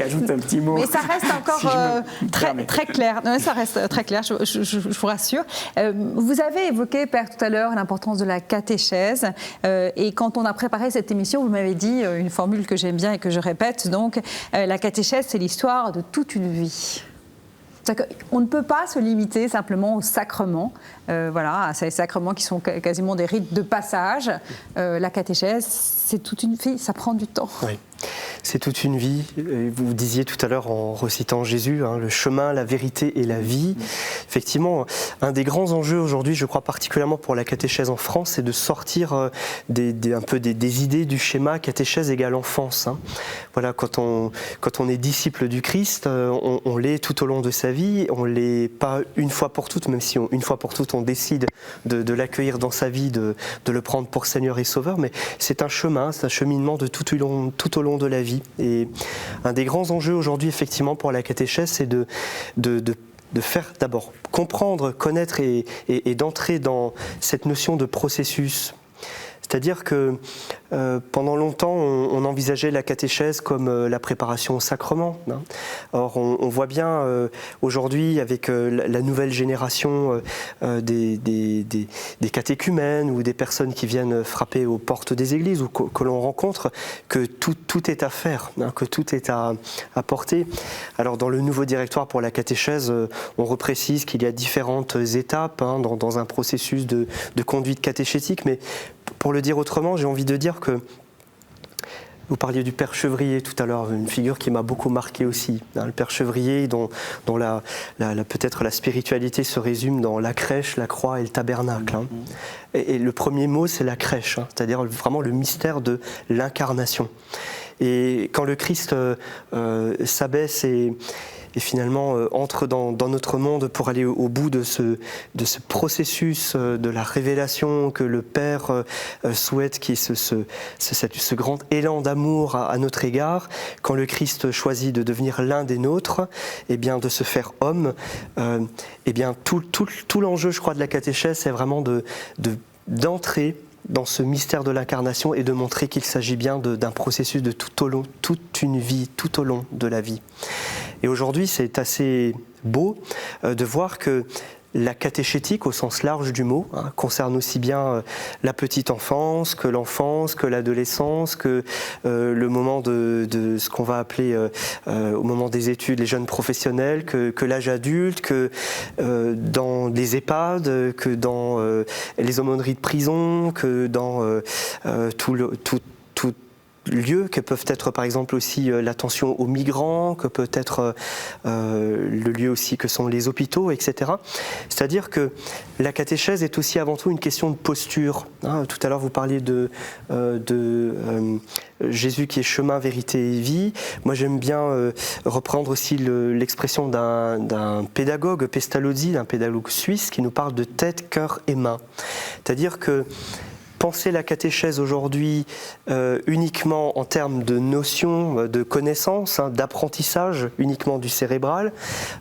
ajoute un petit mot. Mais ça reste encore très clair. Non, ça reste très clair, je vous rassure. Vous avez évoqué, Père, tout à l'heure, l'importance de la catéchèse. Et quand on a préparé cette émission, vous m'avez dit une formule que j'aime bien et que je répète. Donc, la catéchèse, c'est l'histoire de toute une vie. On ne peut pas se limiter simplement aux sacrements, à ces sacrements qui sont quasiment des rites de passage. La catéchèse, c'est toute une vie, ça prend du temps. Oui. C'est toute une vie. Vous disiez tout à l'heure en recitant Jésus, le chemin, la vérité et la vie. Effectivement, un des grands enjeux aujourd'hui, je crois particulièrement pour la catéchèse en France, c'est de sortir un peu des idées du schéma catéchèse égale enfance. Voilà, quand on est disciple du Christ, on l'est tout au long de sa vie. On l'est pas une fois pour toutes, même si une fois pour toutes on décide de l'accueillir dans sa vie, de le prendre pour Seigneur et Sauveur. Mais c'est un chemin, c'est un cheminement de tout au long de la vie. Et un des grands enjeux aujourd'hui, effectivement, pour la catéchèse, c'est de faire d'abord comprendre, connaître et d'entrer dans cette notion de processus. C'est-à-dire que pendant longtemps, on envisageait la catéchèse comme la préparation au sacrement. Or, on voit bien aujourd'hui, avec la nouvelle génération des catéchumènes ou des personnes qui viennent frapper aux portes des églises ou que l'on rencontre, que tout est à faire, que tout est à porter. Alors, dans le nouveau directoire pour la catéchèse, on reprécise qu'il y a différentes étapes dans un processus de conduite catéchétique, mais pour le dire autrement, j'ai envie de dire que vous parliez du Père Chevrier tout à l'heure, une figure qui m'a beaucoup marqué aussi. Le Père Chevrier, dont peut-être la spiritualité se résume dans la crèche, la croix et le tabernacle. Et le premier mot, c'est la crèche, c'est-à-dire vraiment le mystère de l'incarnation. Et quand le Christ s'abaisse finalement entre dans notre monde pour aller au bout de ce processus de la révélation que le Père souhaite, qui est ce grand élan d'amour à notre égard. Quand le Christ choisit de devenir l'un des nôtres, et bien de se faire homme, et bien tout l'enjeu, je crois, de la catéchèse, c'est vraiment d'entrer dans ce mystère de l'incarnation et de montrer qu'il s'agit bien d'un processus de toute une vie, tout au long de la vie. Et aujourd'hui, c'est assez beau de voir que la catéchétique, au sens large du mot, concerne aussi bien la petite enfance, que l'enfance, que l'adolescence, que le moment de ce qu'on va appeler au moment des études, les jeunes professionnels, que l'âge adulte, que dans les EHPAD, que dans les aumôneries de prison, que dans tout lieux que peuvent être par exemple aussi l'attention aux migrants, que peut être le lieu aussi que sont les hôpitaux, etc. C'est-à-dire que la catéchèse est aussi avant tout une question de posture. Tout à l'heure vous parliez de Jésus qui est chemin, vérité et vie. Moi j'aime bien reprendre aussi l'expression d'un pédagogue, Pestalozzi, d'un pédagogue suisse, qui nous parle de tête, cœur et main. C'est-à-dire que penser la catéchèse aujourd'hui uniquement en termes de notions, de connaissances, d'apprentissage uniquement du cérébral,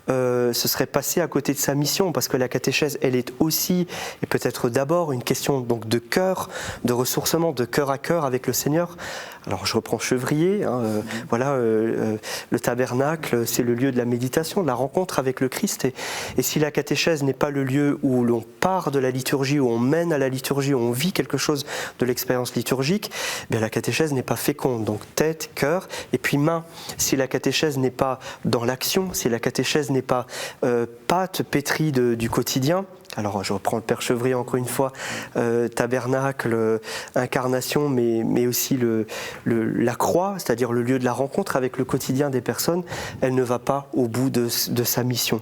ce serait passer à côté de sa mission, parce que la catéchèse, elle est aussi, et peut-être d'abord, une question donc de cœur, de ressourcement, de cœur à cœur avec le Seigneur. Alors je reprends Chevrier, voilà, le tabernacle, c'est le lieu de la méditation, de la rencontre avec le Christ, et si la catéchèse n'est pas le lieu où l'on part de la liturgie, où on mène à la liturgie, où on vit quelque chose de l'expérience liturgique, bien la catéchèse n'est pas féconde. Donc tête, cœur, et puis main. Si la catéchèse n'est pas dans l'action, si la catéchèse n'est pas pâte pétrie du quotidien, alors je reprends le Père Chevrier encore une fois, tabernacle, incarnation, mais aussi la croix, c'est-à-dire le lieu de la rencontre avec le quotidien des personnes, elle ne va pas au bout de sa mission.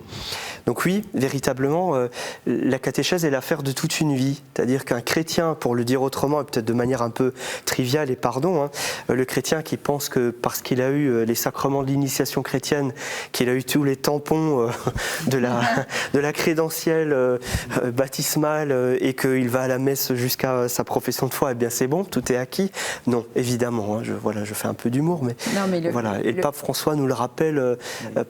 Donc oui, véritablement, la catéchèse est l'affaire de toute une vie, c'est-à-dire qu'un chrétien, pour le dire autrement, et peut-être de manière un peu triviale, et pardon, le chrétien qui pense que parce qu'il a eu les sacrements de l'initiation chrétienne, qu'il a eu tous les tampons de la crédentielle baptismale et qu'il va à la messe jusqu'à sa profession de foi, eh bien c'est bon, tout est acquis. Non, évidemment, je fais un peu d'humour, mais voilà. Et le pape François nous le rappelle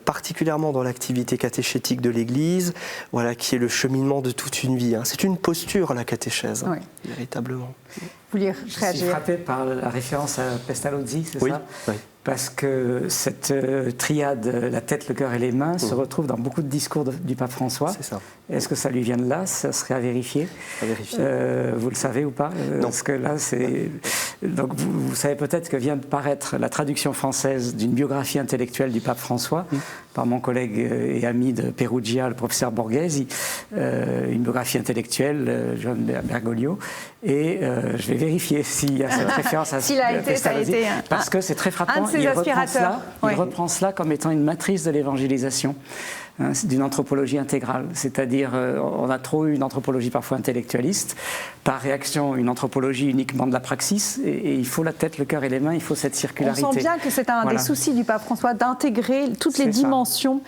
particulièrement dans l'activité catéchétique de l'Église, voilà, qui est le cheminement de toute une vie. C'est une posture, la catéchèse, véritablement. Vous vouliez réagir ? Je suis frappé par la référence à Pestalozzi, c'est ça ? Oui. Parce que cette triade, la tête, le cœur et les mains, se retrouve dans beaucoup de discours du pape François. C'est ça. Est-ce que ça lui vient de là ? Ça serait à vérifier. Vous le savez ou pas ? Non. Parce que là, c'est... Donc vous savez peut-être que vient de paraître la traduction française d'une biographie intellectuelle du pape François par mon collègue et ami de Perugia, le professeur Borghese, une biographie intellectuelle, John Bergoglio. Et je vais vérifier s'il y a cette référence à Pestalozzi, parce que c'est très frappant. Il reprend cela comme étant une matrice de l'évangélisation, d'une anthropologie intégrale. C'est-à-dire, on a trop eu une anthropologie parfois intellectualiste, par réaction une anthropologie uniquement de la praxis, et il faut la tête, le cœur et les mains, il faut cette circularité. On sent bien que c'est un des soucis du pape François, d'intégrer toutes les dimensions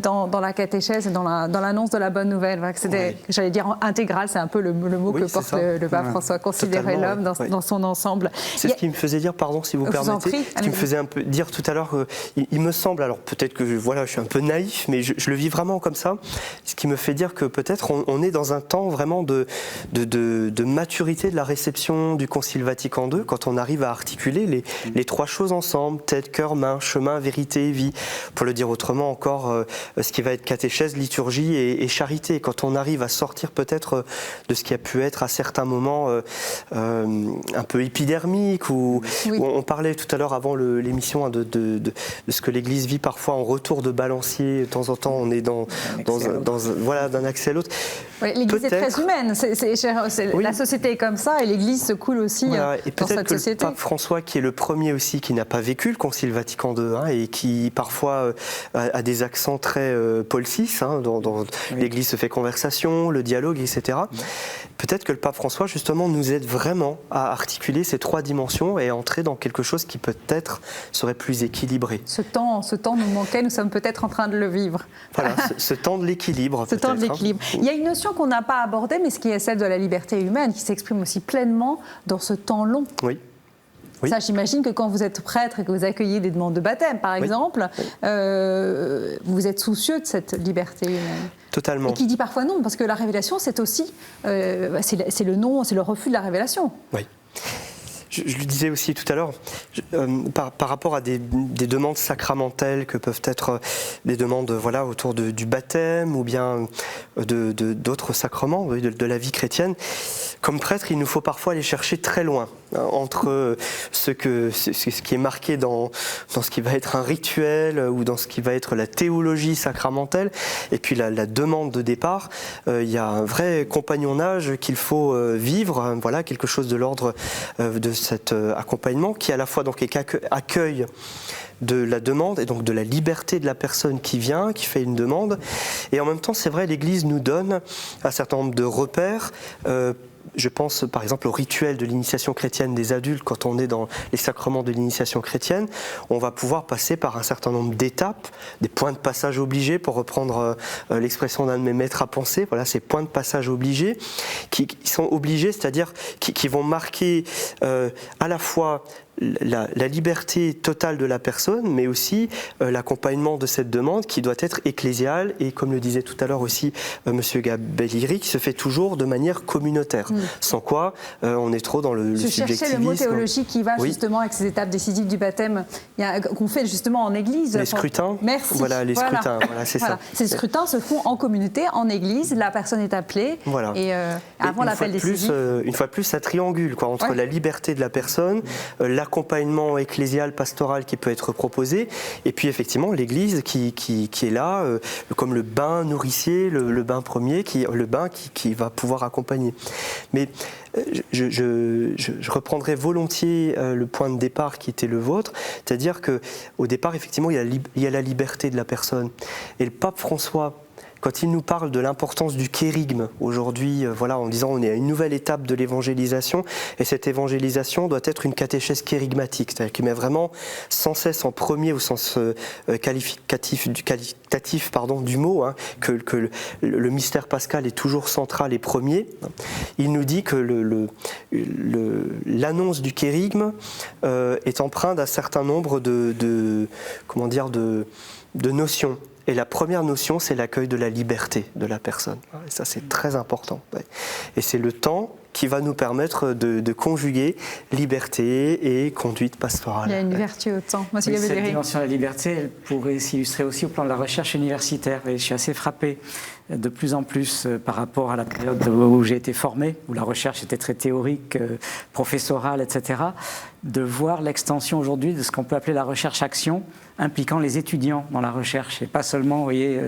dans la catéchèse et dans l'annonce de la bonne nouvelle. C'était, j'allais dire intégrale, c'est un peu le mot que porte le pape François, considérer l'homme dans son ensemble. C'est ce qui me faisait dire, pardon si vous permettez, ce qui me faisait un peu dire tout à l'heure, il me semble, alors peut-être que je suis un peu naïf, mais je le vis vraiment comme ça, ce qui me fait dire que peut-être on est dans un temps vraiment de maturité de la réception du Concile Vatican II, quand on arrive à articuler les trois choses ensemble, tête, cœur, main, chemin, vérité et vie. Pour le dire autrement encore, ce qui va être catéchèse, liturgie et charité. Quand on arrive à sortir peut-être de ce qui a pu être à certains moments un peu épidermique, où on parlait tout à l'heure avant l'émission de ce que l'Église vit parfois en retour de balancier de temps en temps temps on est voilà, d'un accès à l'autre. Oui, l'Église est très humaine, Oui. La société est comme ça et l'Église se coule aussi voilà. Et dans cette société. Le pape François, qui est le premier aussi qui n'a pas vécu le Concile Vatican II, hein, et qui parfois a des accents très Paul VI, hein, dans l'Église se fait conversation, le dialogue, etc. Peut-être que le pape François, justement, nous aide vraiment à articuler ces trois dimensions et à entrer dans quelque chose qui peut-être serait plus équilibré. Ce temps nous manquait, nous sommes peut-être en train de le vivre. Voilà, ce temps de l'équilibre. Ce temps de l'équilibre. Il y a une notion qu'on n'a pas abordée, mais ce qui est celle de la liberté humaine, qui s'exprime aussi pleinement dans ce temps long. Oui. Oui. Ça, j'imagine que quand vous êtes prêtre et que vous accueillez des demandes de baptême, par exemple, vous êtes soucieux de cette liberté humaine. Totalement. Et qui dit parfois non, parce que la révélation, c'est aussi c'est le non, c'est le refus de la révélation. Oui. Je le disais aussi tout à l'heure, par rapport à des demandes sacramentelles que peuvent être des demandes autour du baptême ou bien d'autres sacrements de la vie chrétienne, comme prêtre, il nous faut parfois aller chercher très loin, hein, entre ce qui est marqué dans ce qui va être un rituel ou dans ce qui va être la théologie sacramentelle, et puis la demande de départ. Il y a un vrai compagnonnage qu'il faut vivre, voilà, quelque chose de l'ordre de cet accompagnement qui à la fois donc accueille de la demande et donc de la liberté de la personne qui vient, qui fait une demande, et en même temps c'est vrai, l'Église nous donne un certain nombre de repères. Je pense par exemple au rituel de l'initiation chrétienne des adultes. Quand on est dans les sacrements de l'initiation chrétienne, on va pouvoir passer par un certain nombre d'étapes, des points de passage obligés, pour reprendre l'expression d'un de mes maîtres à penser. Voilà, ces points de passage obligés qui sont obligés, c'est-à-dire qui vont marquer à la fois la liberté totale de la personne, mais aussi l'accompagnement de cette demande qui doit être ecclésiale et, comme le disait tout à l'heure aussi Monsieur Gabelliri, qui se fait toujours de manière communautaire. Sans quoi on est trop dans le subjectivisme. Je cherchais le mot théologique qui va justement avec ces étapes décisives du baptême qu'on fait justement en Église. Les scrutins. Merci. Voilà, les scrutins. Voilà, c'est ça. Ces scrutins se font en communauté, en Église. La personne est appelée. Voilà. Et avant l'appel décisif. Une fois de plus, ça triangule entre la liberté de la personne, l'accompagnement ecclésial, pastoral qui peut être proposé, et puis effectivement l'Église qui est là, comme le bain nourricier, le bain premier, qui va pouvoir accompagner. Mais je reprendrai volontiers le point de départ qui était le vôtre, c'est-à-dire qu'au départ, effectivement, il y a la liberté de la personne. Et le pape François, quand il nous parle de l'importance du kérigme aujourd'hui, en disant on est à une nouvelle étape de l'évangélisation, et cette évangélisation doit être une catéchèse kérigmatique, c'est-à-dire qu'il met vraiment sans cesse en premier, au sens qualitatif du mot, hein, que le mystère pascal est toujours central et premier. Il nous dit que l'annonce du kérigme est empreinte d'un certain nombre de notions. Et la première notion, c'est l'accueil de la liberté de la personne. Et ça, c'est très important. Et c'est le temps qui va nous permettre de conjuguer liberté et conduite pastorale. Il y a une vertu au temps. Cette dimension de la liberté, elle pourrait s'illustrer aussi au plan de la recherche universitaire. Et je suis assez frappé de plus en plus par rapport à la période où j'ai été formé, où la recherche était très théorique, professorale, etc., de voir l'extension aujourd'hui de ce qu'on peut appeler la recherche-action, impliquant les étudiants dans la recherche, et pas seulement, vous voyez,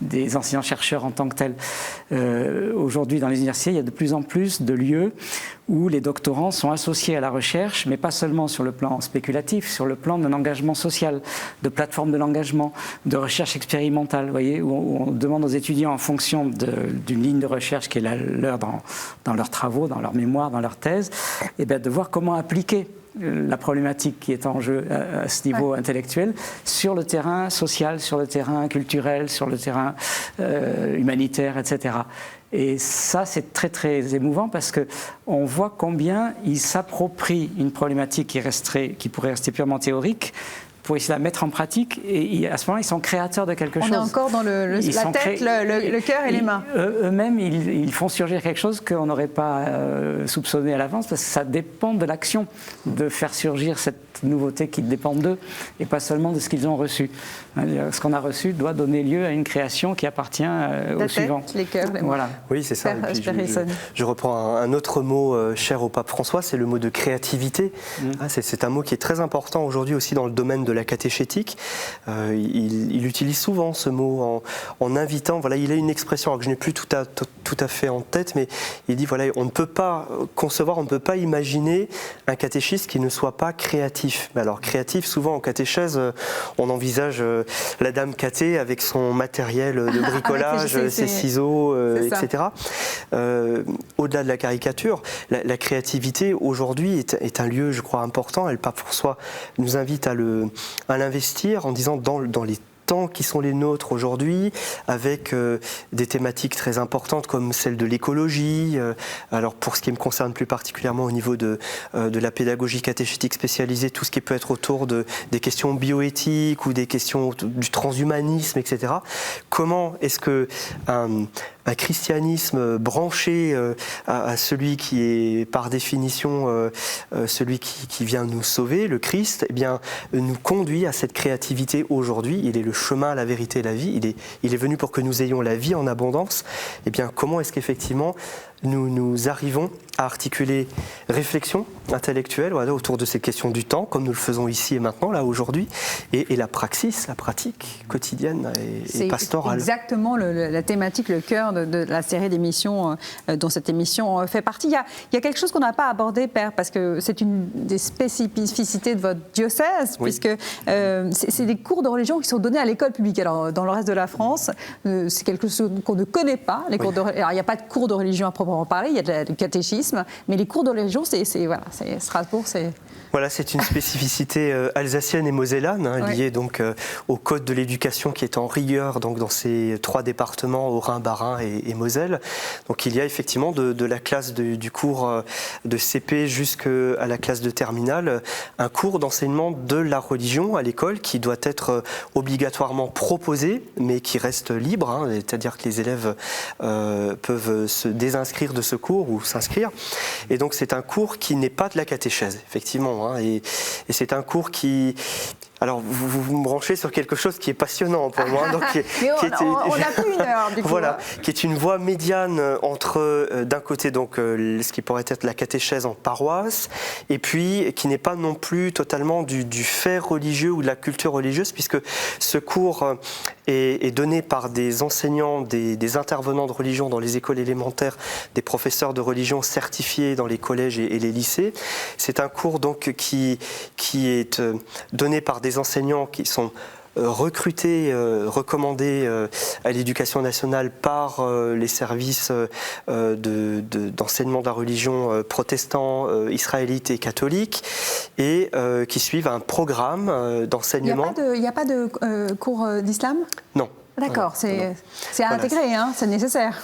des enseignants-chercheurs en tant que tels. Aujourd'hui, dans les universités, il y a de plus en plus de lieux où les doctorants sont associés à la recherche, mais pas seulement sur le plan spéculatif, sur le plan d'un engagement social, de plateforme de l'engagement, de recherche expérimentale, vous voyez, où on demande aux étudiants, en fonction d'une ligne de recherche qui est la leur dans leurs travaux, dans leurs mémoires, dans leurs thèses, et bien de voir comment appliquer la problématique qui est en jeu à ce niveau intellectuel sur le terrain social, sur le terrain culturel, sur le terrain humanitaire, etc. Et ça, c'est très très émouvant parce qu'on voit combien ils s'approprient une problématique qui pourrait rester purement théorique, pour essayer de la mettre en pratique, et à ce moment-là, ils sont créateurs de quelque chose. On est encore dans la tête, le cœur et les mains. Eux-mêmes, ils font surgir quelque chose qu'on n'aurait pas soupçonné à l'avance, parce que ça dépend de l'action, de faire surgir cette nouveauté qui dépend d'eux, et pas seulement de ce qu'ils ont reçu. Ce qu'on a reçu doit donner lieu à une création qui appartient au suivant. Les cœurs, les mains. Voilà. Oui, c'est ça. Je reprends un autre mot cher au pape François, c'est le mot de créativité. C'est un mot qui est très important aujourd'hui aussi dans le domaine de de la catéchétique. Il utilise souvent ce mot en invitant, voilà, il a une expression que je n'ai plus tout à fait en tête, mais il dit, voilà, on ne peut pas concevoir, on ne peut pas imaginer un catéchiste qui ne soit pas créatif. Alors créatif, souvent en catéchèse, on envisage la dame cathée avec son matériel de bricolage, ses ciseaux, etc. Au-delà de la caricature, la créativité aujourd'hui est un lieu, je crois, important. Et le pape François nous invite à l'investir en disant dans les temps qui sont les nôtres aujourd'hui, avec des thématiques très importantes comme celle de l'écologie. Alors pour ce qui me concerne plus particulièrement au niveau de la pédagogie catéchétique spécialisée, tout ce qui peut être autour des questions bioéthiques ou des questions du transhumanisme, etc. Comment est-ce que un christianisme branché à celui qui est par définition celui qui vient nous sauver, le Christ, eh bien, nous conduit à cette créativité aujourd'hui. Il est le chemin, la vérité et la vie. Il est venu pour que nous ayons la vie en abondance. Eh bien, comment est-ce qu'effectivement nous arrivons à articuler réflexion intellectuelle, voilà, autour de ces questions du temps, comme nous le faisons ici et maintenant, là, aujourd'hui, et la praxis, la pratique quotidienne et pastorale. C'est exactement la thématique, le cœur de la série d'émissions dont cette émission fait partie. Il y a quelque chose qu'on n'a pas abordé, Père, parce que c'est une des spécificités de votre diocèse, oui. Puisque c'est des cours de religion qui sont donnés à l'école publique. Alors, dans le reste de la France, c'est quelque chose qu'on ne connaît pas. Les cours alors, il n'y a pas de cours de religion à proprement parler, il y a du catéchisme, mais les cours de religion, c'est Strasbourg, c'est... Voilà, c'est une spécificité alsacienne et mosellane, liée donc au code de l'éducation qui est en rigueur donc, dans ces 3 départements, Haut-Rhin, Bas-Rhin et Moselle. Donc il y a effectivement de la classe du cours de CP jusqu'à la classe de terminale, un cours d'enseignement de la religion à l'école qui doit être obligatoirement proposé, mais qui reste libre, c'est-à-dire que les élèves peuvent se désinscrire de ce cours ou s'inscrire. Et donc c'est un cours qui n'est pas de la catéchèse, effectivement. Et c'est un cours qui... Alors, vous me branchez sur quelque chose qui est passionnant pour moi. Donc, on n'a plus une heure, du coup. Voilà, qui est une voie médiane entre, d'un côté, donc, ce qui pourrait être la catéchèse en paroisse, et puis qui n'est pas non plus totalement du fait religieux ou de la culture religieuse, puisque ce cours est donné par des enseignants, des intervenants de religion dans les écoles élémentaires, des professeurs de religion certifiés dans les collèges et les lycées. C'est un cours donc qui est donné par des enseignants qui sont recrutés, recommandés à l'éducation nationale par les services d'enseignement de la religion protestants, israélites et catholiques, et qui suivent un programme d'enseignement. Il n'y a pas de cours d'islam ? Non. D'accord, c'est à intégrer, c'est nécessaire.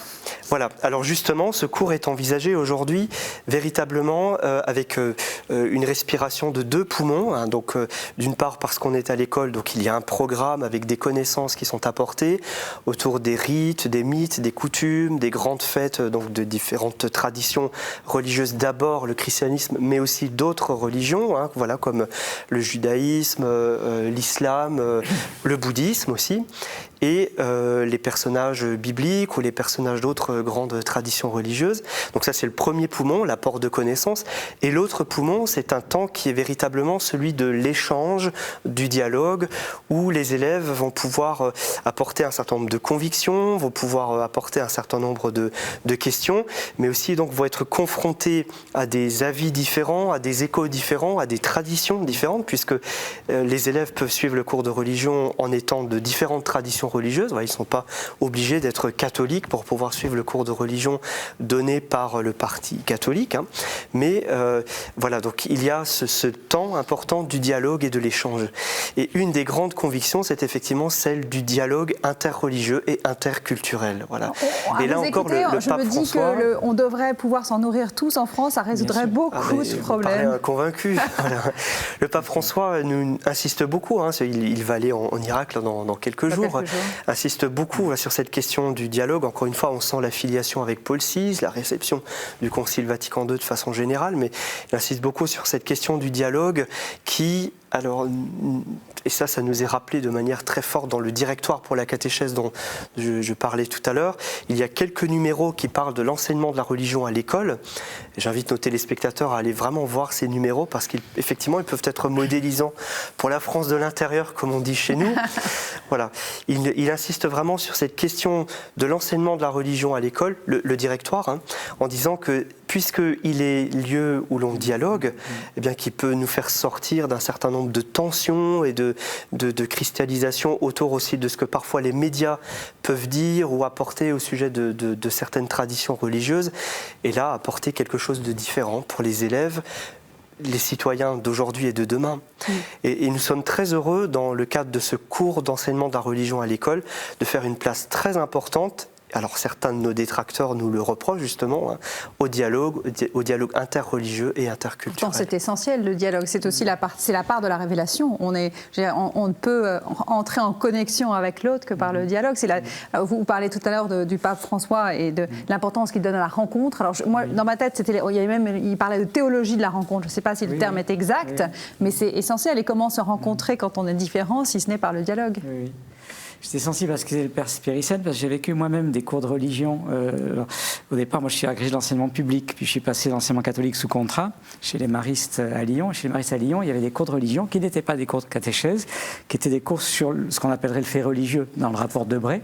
Voilà, alors justement, ce cours est envisagé aujourd'hui véritablement avec une respiration de 2 poumons. Donc, d'une part parce qu'on est à l'école, donc il y a un programme avec des connaissances qui sont apportées autour des rites, des mythes, des coutumes, des grandes fêtes, donc de différentes traditions religieuses. D'abord le christianisme, mais aussi d'autres religions, voilà, comme le judaïsme, l'islam, le bouddhisme aussi. Et les personnages bibliques ou les personnages d'autres grandes traditions religieuses. Donc ça, c'est le premier poumon, l'apport de connaissances. Et l'autre poumon, c'est un temps qui est véritablement celui de l'échange, du dialogue, où les élèves vont pouvoir apporter un certain nombre de convictions, vont pouvoir apporter un certain nombre de questions, mais aussi donc vont être confrontés à des avis différents, à des échos différents, à des traditions différentes, puisque les élèves peuvent suivre le cours de religion en étant de différentes traditions religieuses. Ils ne sont pas obligés d'être catholiques pour pouvoir suivre le cours de religion donné par le parti catholique. Mais voilà, donc il y a ce temps important du dialogue et de l'échange. Et une des grandes convictions, c'est effectivement celle du dialogue interreligieux et interculturel. Voilà. Et là encore, le pape François... Je me dis qu'on devrait pouvoir s'en nourrir tous en France, ça résoudrait beaucoup de problèmes. Un convaincu. Voilà. Le pape François nous insiste beaucoup, il va aller en Irak dans quelques jours, insiste beaucoup sur cette question du dialogue. Encore une fois, on sent l'affiliation avec Paul VI, la réception du Concile Vatican II de façon générale, mais il insiste beaucoup sur cette question du dialogue qui Alors, et ça nous est rappelé de manière très forte dans le directoire pour la catéchèse dont je parlais tout à l'heure. Il y a quelques numéros qui parlent de l'enseignement de la religion à l'école. J'invite nos téléspectateurs à aller vraiment voir ces numéros parce qu'effectivement, ils peuvent être modélisants pour la France de l'intérieur, comme on dit chez nous. Voilà. Il insiste vraiment sur cette question de l'enseignement de la religion à l'école, le directoire, hein, en disant que puisqu'il est lieu où l'on dialogue, eh bien, qui peut nous faire sortir d'un certain nombre de tensions et de cristallisation autour aussi de ce que parfois les médias peuvent dire ou apporter au sujet de certaines traditions religieuses, et là apporter quelque chose de différent pour les élèves, les citoyens d'aujourd'hui et de demain. Et nous sommes très heureux, dans le cadre de ce cours d'enseignement de la religion à l'école, de faire une place très importante. Alors certains de nos détracteurs nous le reprochent justement, hein, au dialogue interreligieux et interculturel. C'est essentiel le dialogue, c'est aussi la part de la révélation. On ne peut entrer en connexion avec l'autre que par le dialogue. Vous parlez tout à l'heure du pape François et de l'importance qu'il donne à la rencontre. Alors moi, dans ma tête, il parlait de théologie de la rencontre. Je ne sais pas si le terme est exact, mais c'est essentiel. Et comment se rencontrer quand on est différent, si ce n'est par le dialogue? Oui. J'étais sensible à ce que disait le père Spiricène parce que j'ai vécu moi-même des cours de religion. Au départ, moi je suis agrégé d'enseignement public, puis je suis passé d'enseignement catholique sous contrat chez les Maristes à Lyon. Chez les Maristes à Lyon, il y avait des cours de religion qui n'étaient pas des cours de catéchèse, qui étaient des cours sur ce qu'on appellerait le fait religieux dans le rapport Debré,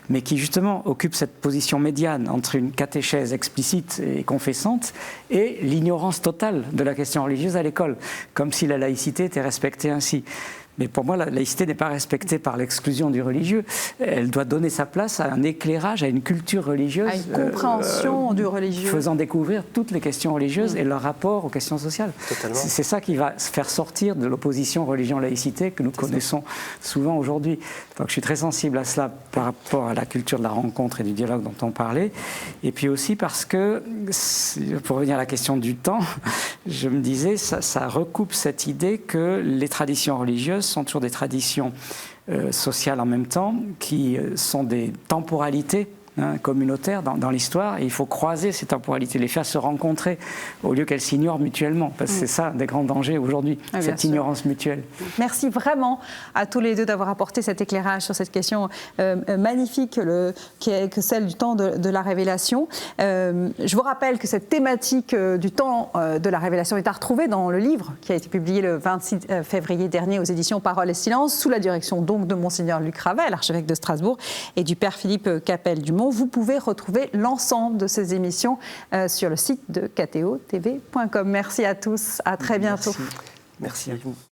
mais qui justement occupent cette position médiane entre une catéchèse explicite et confessante et l'ignorance totale de la question religieuse à l'école, comme si la laïcité était respectée ainsi. Mais pour moi, la laïcité n'est pas respectée par l'exclusion du religieux. Elle doit donner sa place à un éclairage, à une culture religieuse. À une compréhension du religieux. Faisant découvrir toutes les questions religieuses et leur rapport aux questions sociales. C'est ça qui va faire sortir de l'opposition religion-laïcité que nous connaissons souvent aujourd'hui. Donc je suis très sensible à cela par rapport à la culture de la rencontre et du dialogue dont on parlait. Et puis aussi parce que, pour revenir à la question du temps, je me disais, ça recoupe cette idée que les traditions religieuses sont toujours des traditions sociales en même temps, qui sont des temporalités communautaires dans l'histoire, et il faut croiser ces temporalités, les faire se rencontrer au lieu qu'elles s'ignorent mutuellement, parce que c'est ça des grands dangers aujourd'hui, cette ignorance mutuelle. Merci vraiment à tous les deux d'avoir apporté cet éclairage sur cette question magnifique que celle du temps de la révélation. Je vous rappelle que cette thématique du temps de la révélation est à retrouver dans le livre qui a été publié le 26 février dernier aux éditions Parole et Silence, sous la direction donc de Monseigneur Luc Ravel, archevêque de Strasbourg, et du Père Philippe Capelle-Dumont. Vous pouvez retrouver l'ensemble de ces émissions sur le site de kto-tv.com. Merci à tous, à très bientôt. Merci à vous.